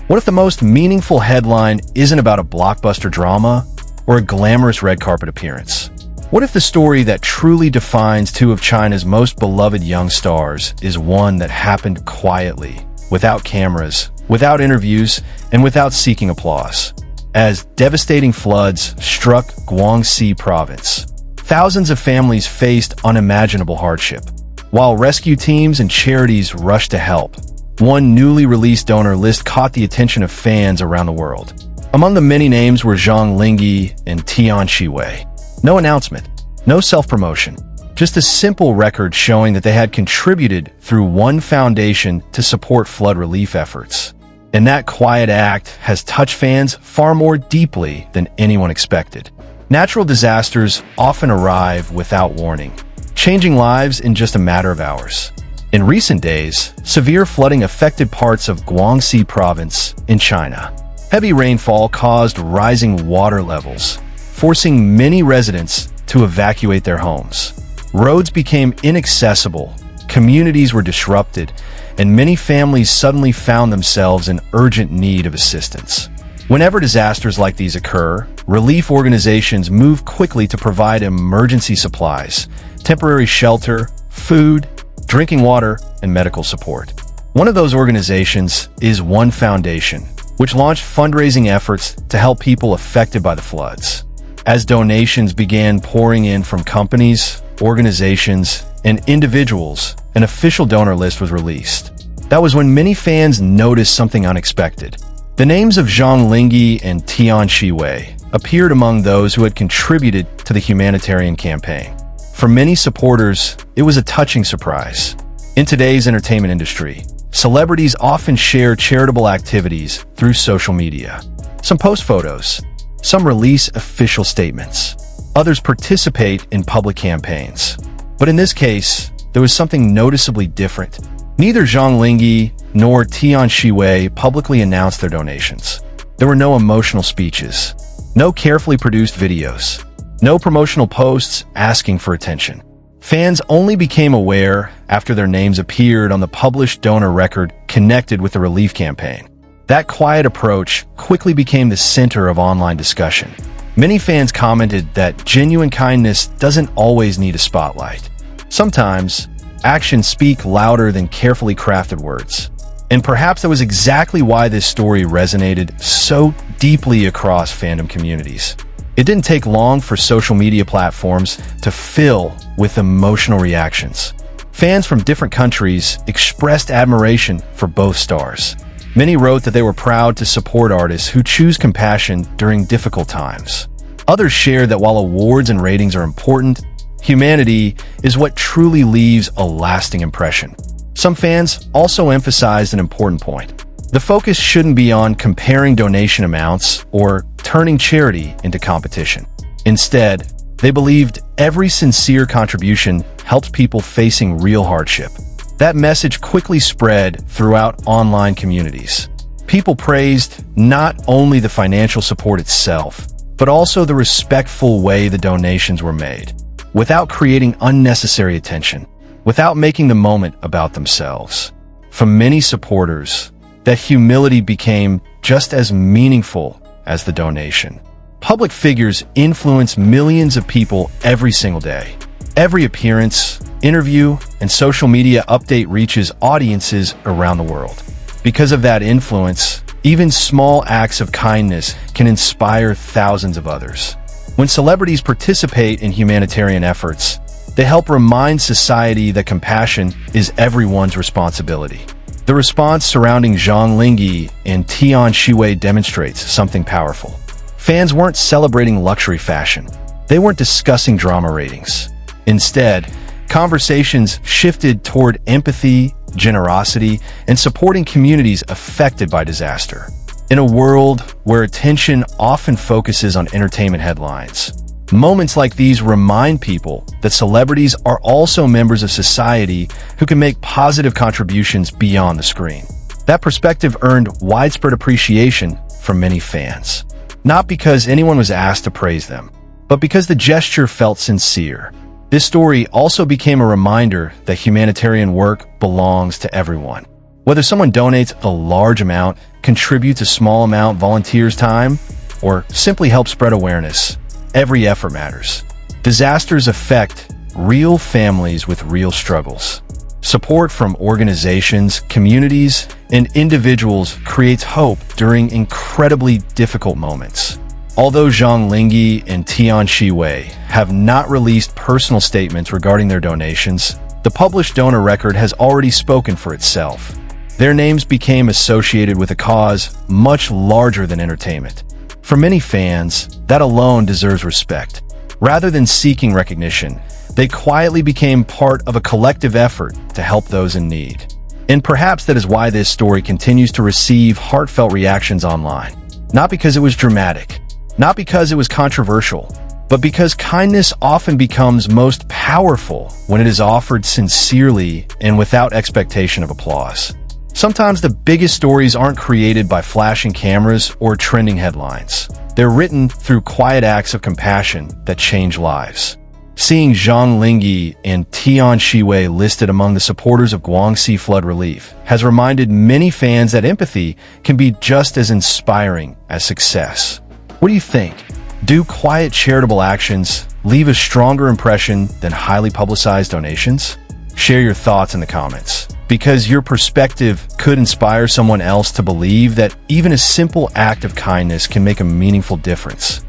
What if the most meaningful headline isn't about a blockbuster drama or a glamorous red carpet appearance? What if the story that truly defines two of China's most beloved young stars is one that happened quietly, without cameras, without interviews, and without seeking applause? As devastating floods struck Guangxi province, thousands of families faced unimaginable hardship. While rescue teams and charities rushed to help, one newly released donor list caught the attention of fans around the world. Among the many names were Zhang Linghe Tian Xiwei. No announcement, no self-promotion, just a simple record showing that they had contributed through one foundation to support flood relief efforts. And that quiet act has touched fans far more deeply than anyone expected. Natural disasters often arrive without warning, changing lives in just a matter of hours. In recent days, severe flooding affected parts of Guangxi province in China. Heavy rainfall caused rising water levels, forcing many residents to evacuate their homes. Roads became inaccessible, communities were disrupted, and many families suddenly found themselves in urgent need of assistance. Whenever disasters like these occur, relief organizations move quickly to provide emergency supplies, temporary shelter, food, drinking water, and medical support. One of those organizations is One Foundation, which launched fundraising efforts to help people affected by the floods. As donations began pouring in from companies, organizations, and individuals, an official donor list was released. That was when many fans noticed something unexpected. The names of Zhang Linghe Tian Xiwei appeared among those who had contributed to the humanitarian campaign. For many supporters, it was a touching surprise. In today's entertainment industry, celebrities often share charitable activities through social media. Some post photos, some release official statements, others participate in public campaigns. But in this case, there was something noticeably different. Neither Zhang Linghe nor Tian Xiwei publicly announced their donations. There were no emotional speeches, no carefully produced videos, no promotional posts asking for attention. Fans only became aware after their names appeared on the published donor record connected with the relief campaign. That quiet approach quickly became the center of online discussion. Many fans commented that genuine kindness doesn't always need a spotlight. Sometimes, actions speak louder than carefully crafted words. And perhaps that was exactly why this story resonated so deeply across fandom communities. It didn't take long for social media platforms to fill with emotional reactions. Fans from different countries expressed admiration for both stars. Many wrote that they were proud to support artists who choose compassion during difficult times. Others shared that while awards and ratings are important, humanity is what truly leaves a lasting impression. Some fans also emphasized an important point. The focus shouldn't be on comparing donation amounts or turning charity into competition. Instead, they believed every sincere contribution helped people facing real hardship. That message quickly spread throughout online communities. People praised not only the financial support itself, but also the respectful way the donations were made, without creating unnecessary attention, without making the moment about themselves. For many supporters, that humility became just as meaningful as the donation. Public figures influence millions of people every single day. Every appearance, interview, and social media update reaches audiences around the world. Because of that influence, even small acts of kindness can inspire thousands of others. When celebrities participate in humanitarian efforts, they help remind society that compassion is everyone's responsibility. The response surrounding Zhang Linghe Tian Xiwei demonstrates something powerful. Fans weren't celebrating luxury fashion. They weren't discussing drama ratings. Instead, conversations shifted toward empathy, generosity, and supporting communities affected by disaster. In a world where attention often focuses on entertainment headlines, moments like these remind people that celebrities are also members of society who can make positive contributions beyond the screen. That perspective earned widespread appreciation from many fans. Not because anyone was asked to praise them, but because the gesture felt sincere. This story also became a reminder that humanitarian work belongs to everyone. Whether someone donates a large amount, contributes a small amount, volunteers time, or simply helps spread awareness, every effort matters. Disasters affect real families with real struggles. Support from organizations, communities, and individuals creates hope during incredibly difficult moments. Although Zhang Linghe and Tian Xiwei have not released personal statements regarding their donations, the published donor record has already spoken for itself. Their names became associated with a cause much larger than entertainment. For many fans, that alone deserves respect. Rather than seeking recognition, they quietly became part of a collective effort to help those in need. And perhaps that is why this story continues to receive heartfelt reactions online. Not because it was dramatic, not because it was controversial, but because kindness often becomes most powerful when it is offered sincerely and without expectation of applause. Sometimes the biggest stories aren't created by flashing cameras or trending headlines. They're written through quiet acts of compassion that change lives. Seeing Zhang Linghe and Tian Xiwei listed among the supporters of Guangxi flood relief has reminded many fans that empathy can be just as inspiring as success. What do you think? Do quiet charitable actions leave a stronger impression than highly publicized donations? Share your thoughts in the comments, because your perspective could inspire someone else to believe that even a simple act of kindness can make a meaningful difference.